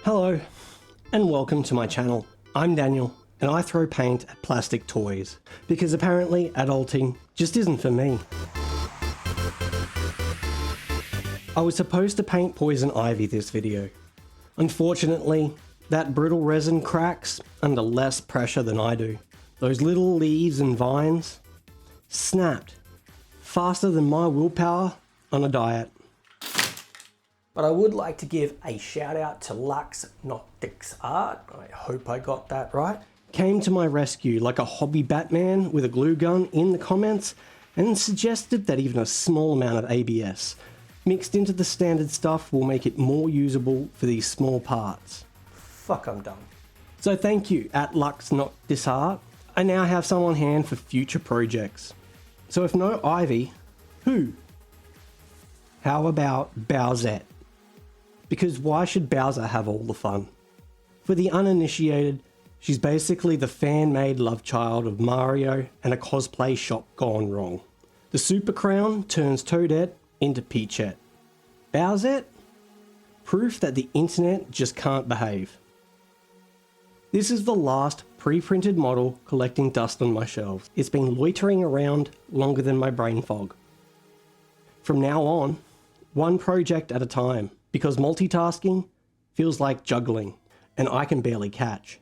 Hello, and welcome to my channel. I'm Daniel, and I throw paint at plastic toys, because apparently adulting just isn't for me. I was supposed to paint poison ivy this video. Unfortunately, that brittle resin cracks under less pressure than I do. Those little leaves and vines snapped faster than my willpower on a diet. But I would like to give a shout out to dansneurospicyart, I hope I got that right, came to my rescue like a hobby Batman with a glue gun in the comments and suggested that even a small amount of ABS mixed into the standard stuff will make it more usable for these small parts. Fuck, I'm done. So thank you at dansneurospicyart. I now have some on hand for future projects. So if no ivy, who? How about Bowsette? Because why should Bowser have all the fun? For the uninitiated, she's basically the fan-made love child of Mario and a cosplay shop gone wrong. The Super Crown turns Toadette into Peachette. Bowsette? Proof that the internet just can't behave. This is the last pre-printed model collecting dust on my shelves. It's been loitering around longer than my brain fog. From now on, one project at a time, because multitasking feels like juggling, and I can barely catch.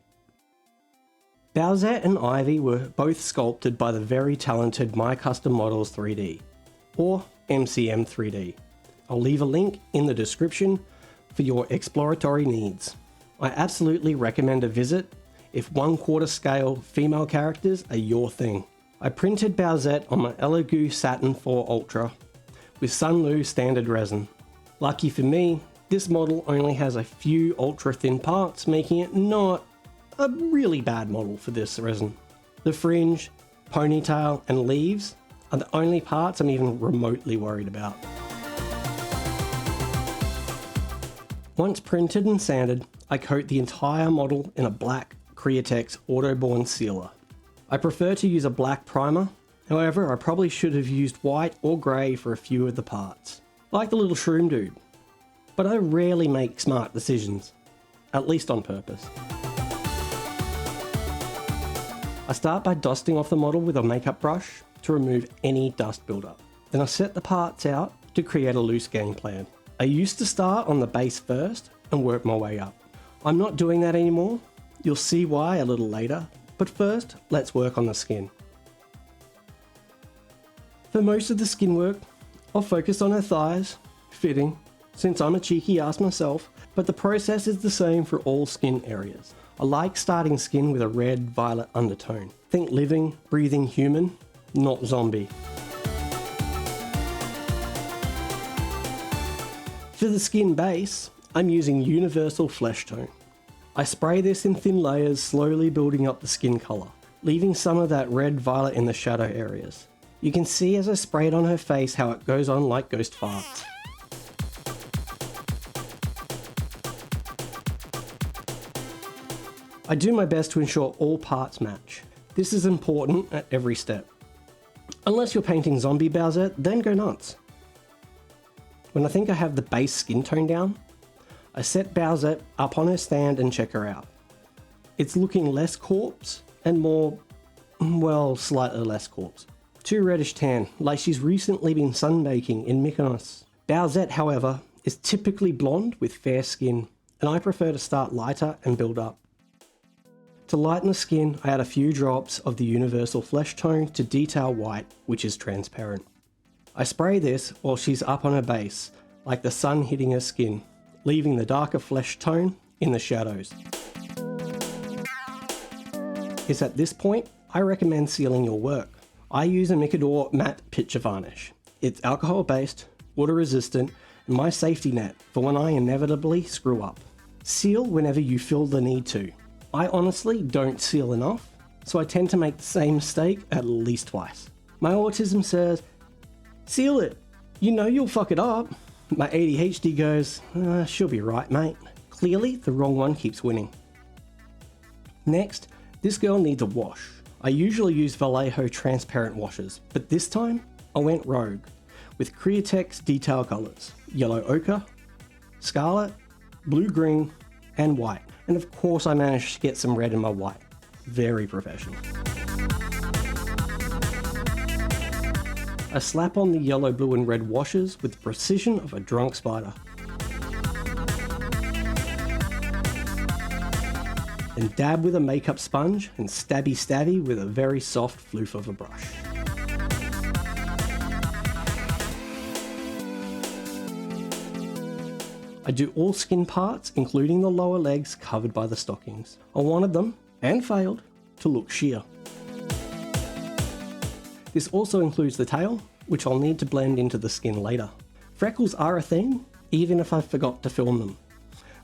Bowsette and Ivy were both sculpted by the very talented My Custom Models 3D, or MCM 3D. I'll leave a link in the description for your exploratory needs. I absolutely recommend a visit if 1/4 scale female characters are your thing. I printed Bowsette on my Elegoo Saturn 4 Ultra with Sunlu standard resin. Lucky for me, this model only has a few ultra thin parts, making it not a really bad model for this resin. The fringe, ponytail and leaves are the only parts I'm even remotely worried about. Once printed and sanded, I coat the entire model in a black Createx Autoborn sealer. I prefer to use a black primer, however I probably should have used white or grey for a few of the parts. Like the little shroom dude. But I rarely make smart decisions, at least on purpose. I start by dusting off the model with a makeup brush to remove any dust buildup. Then I set the parts out to create a loose game plan. I used to start on the base first and work my way up. I'm not doing that anymore. You'll see why a little later, but first let's work on the skin. For most of the skin work, I'll focus on her thighs, fitting, since I'm a cheeky ass myself, but the process is the same for all skin areas. I like starting skin with a red-violet undertone. Think living, breathing human, not zombie. For the skin base, I'm using universal flesh tone. I spray this in thin layers, slowly building up the skin colour, leaving some of that red-violet in the shadow areas. You can see as I spray it on her face how it goes on like ghost farts. I do my best to ensure all parts match. This is important at every step. Unless you're painting zombie Bowsette, then go nuts. When I think I have the base skin tone down, I set Bowsette up on her stand and check her out. It's looking less corpse and more, well, slightly less corpse. Too reddish tan, like she's recently been sunbaking in Mykonos. Bowsette, however, is typically blonde with fair skin, and I prefer to start lighter and build up. To lighten the skin, I add a few drops of the universal flesh tone to detail white, which is transparent. I spray this while she's up on her base, like the sun hitting her skin, leaving the darker flesh tone in the shadows. It's at this point I recommend sealing your work. I use a Micador matte picture varnish. It's alcohol based, water resistant, and my safety net for when I inevitably screw up. Seal whenever you feel the need to. I honestly don't seal enough, so I tend to make the same mistake at least twice. My autism says, seal it, you know you'll fuck it up. My ADHD goes, she'll be right mate. Clearly the wrong one keeps winning. Next, this girl needs a wash. I usually use Vallejo transparent washes, but this time I went rogue with Createx detail colours, yellow ochre, scarlet, blue-green, and white. And of course I managed to get some red in my white. Very professional. I slap on the yellow, blue and red washes with the precision of a drunk spider. Then dab with a makeup sponge and stabby with a very soft floof of a brush. I do all skin parts, including the lower legs covered by the stockings. I wanted them, and failed, to look sheer. This also includes the tail, which I'll need to blend into the skin later. Freckles are a thing, even if I forgot to film them.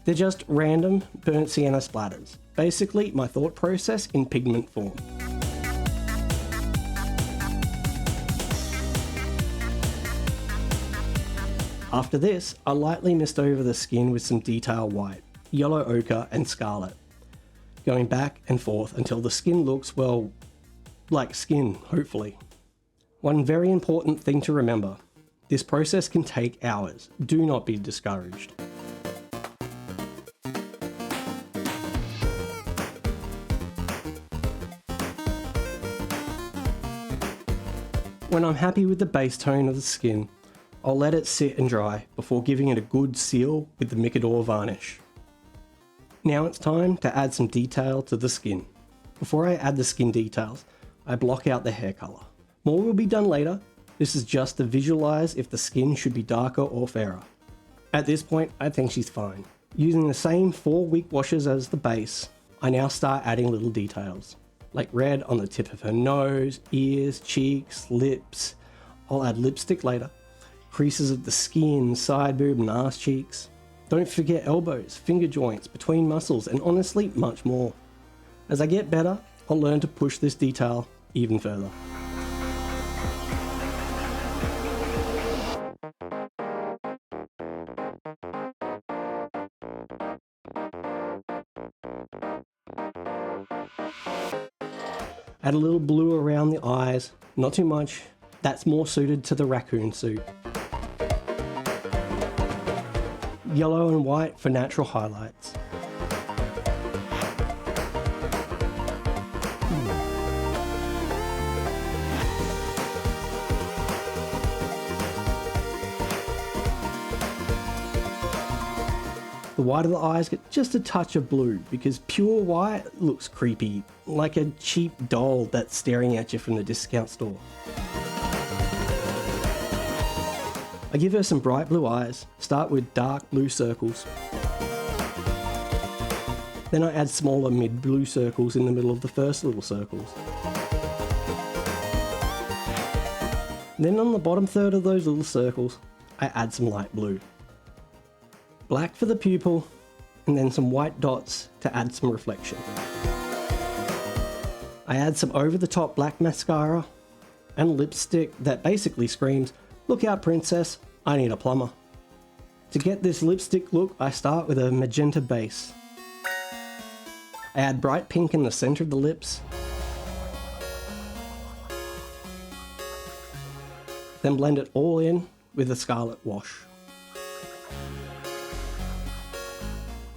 They're just random burnt sienna splatters. Basically, my thought process in pigment form. After this, I lightly mist over the skin with some detail white, yellow ochre and scarlet, going back and forth until the skin looks, well, like skin, hopefully. One very important thing to remember, this process can take hours. Do not be discouraged. When I'm happy with the base tone of the skin, I'll let it sit and dry before giving it a good seal with the Micador varnish. Now it's time to add some detail to the skin. Before I add the skin details, I block out the hair colour. More will be done later. This is just to visualise if the skin should be darker or fairer. At this point, I think she's fine. Using the same 4 weak washes as the base, I now start adding little details, like red on the tip of her nose, ears, cheeks, lips. I'll add lipstick later. Creases of the skin, side boob and arse cheeks. Don't forget elbows, finger joints, between muscles, and honestly, much more. As I get better, I'll learn to push this detail even further. Add a little blue around the eyes, not too much. That's more suited to the raccoon suit. Yellow and white for natural highlights. The white of the eyes get just a touch of blue because pure white looks creepy, like a cheap doll that's staring at you from the discount store. I give her some bright blue eyes, start with dark blue circles. Then I add smaller mid-blue circles in the middle of the first little circles. Then on the bottom third of those little circles, I add some light blue. Black for the pupil, and then some white dots to add some reflection. I add some over-the-top black mascara and lipstick that basically screams, "Look out, princess, I need a plumber." To get this lipstick look, I start with a magenta base. I add bright pink in the center of the lips. Then blend it all in with a scarlet wash.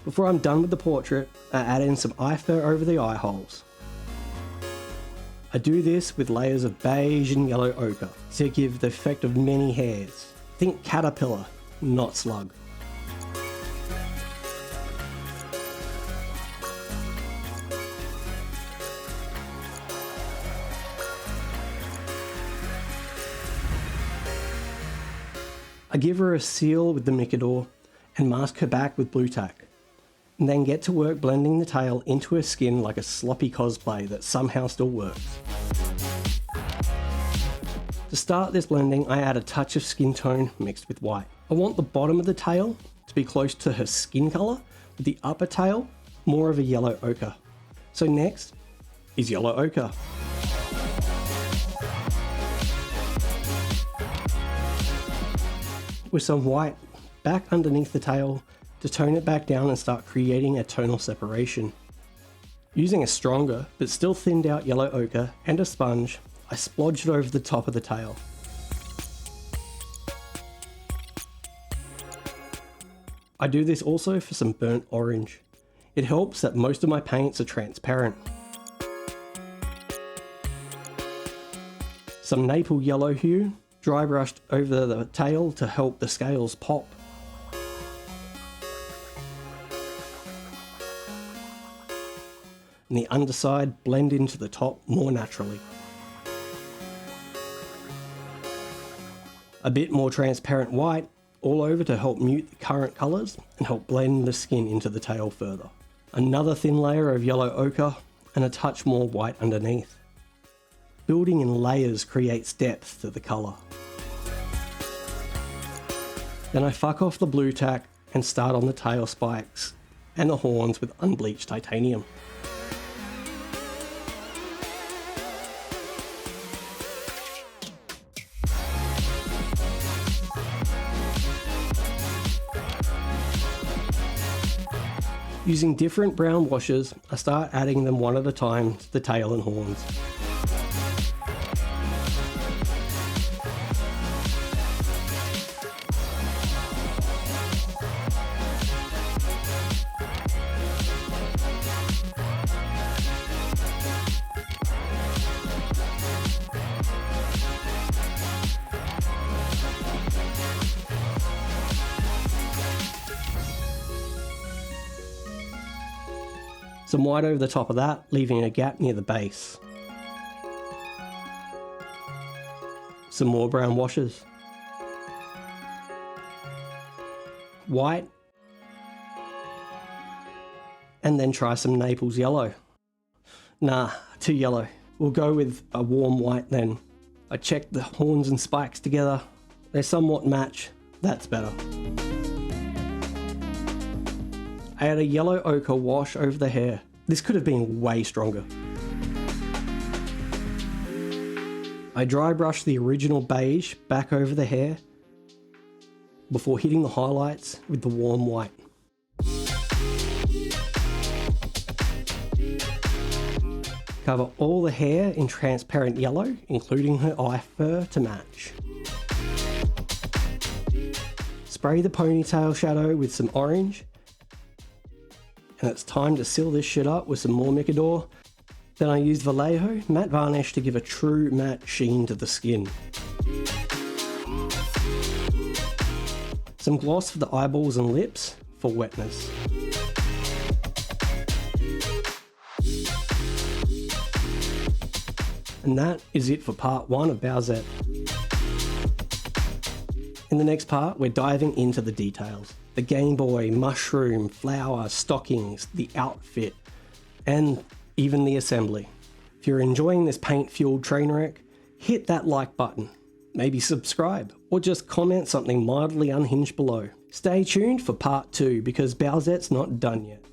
Before I'm done with the portrait, I add in some eye fur over the eye holes. I do this with layers of beige and yellow ochre to give the effect of many hairs. Think caterpillar, not slug. I give her a seal with the Micador and mask her back with blue tack, and then get to work blending the tail into her skin like a sloppy cosplay that somehow still works. To start this blending, I add a touch of skin tone mixed with white. I want the bottom of the tail to be close to her skin colour, with the upper tail more of a yellow ochre. So next is yellow ochre. With some white back underneath the tail to tone it back down and start creating a tonal separation. Using a stronger but still thinned out yellow ochre and a sponge, I splodge it over the top of the tail. I do this also for some burnt orange. It helps that most of my paints are transparent. Some maple yellow hue, dry brushed over the tail to help the scales pop. And the underside blend into the top more naturally. A bit more transparent white all over to help mute the current colours and help blend the skin into the tail further. Another thin layer of yellow ochre and a touch more white underneath. Building in layers creates depth to the colour. Then I fuck off the blue tack and start on the tail spikes and the horns with unbleached titanium. Using different brown washes, I start adding them one at a time to the tail and horns. Some white over the top of that, leaving a gap near the base. Some more brown washes. White. And then try some Naples yellow. Nah, too yellow. We'll go with a warm white then. I checked the horns and spikes together. They somewhat match. That's better. I add a yellow ochre wash over the hair. This could have been way stronger. I dry brush the original beige back over the hair before hitting the highlights with the warm white. Cover all the hair in transparent yellow, including her eye fur to match. Spray the ponytail shadow with some orange. And it's time to seal this shit up with some more Micador. Then I use Vallejo matte varnish to give a true matte sheen to the skin. Some gloss for the eyeballs and lips for wetness. And that is it for part 1 of Bowsette. In the next part, we're diving into the details. The Game Boy, mushroom, flower, stockings, the outfit, and even the assembly. If you're enjoying this paint-fueled train wreck, hit that like button, maybe subscribe, or just comment something mildly unhinged below. Stay tuned for part 2 because Bowsette's not done yet.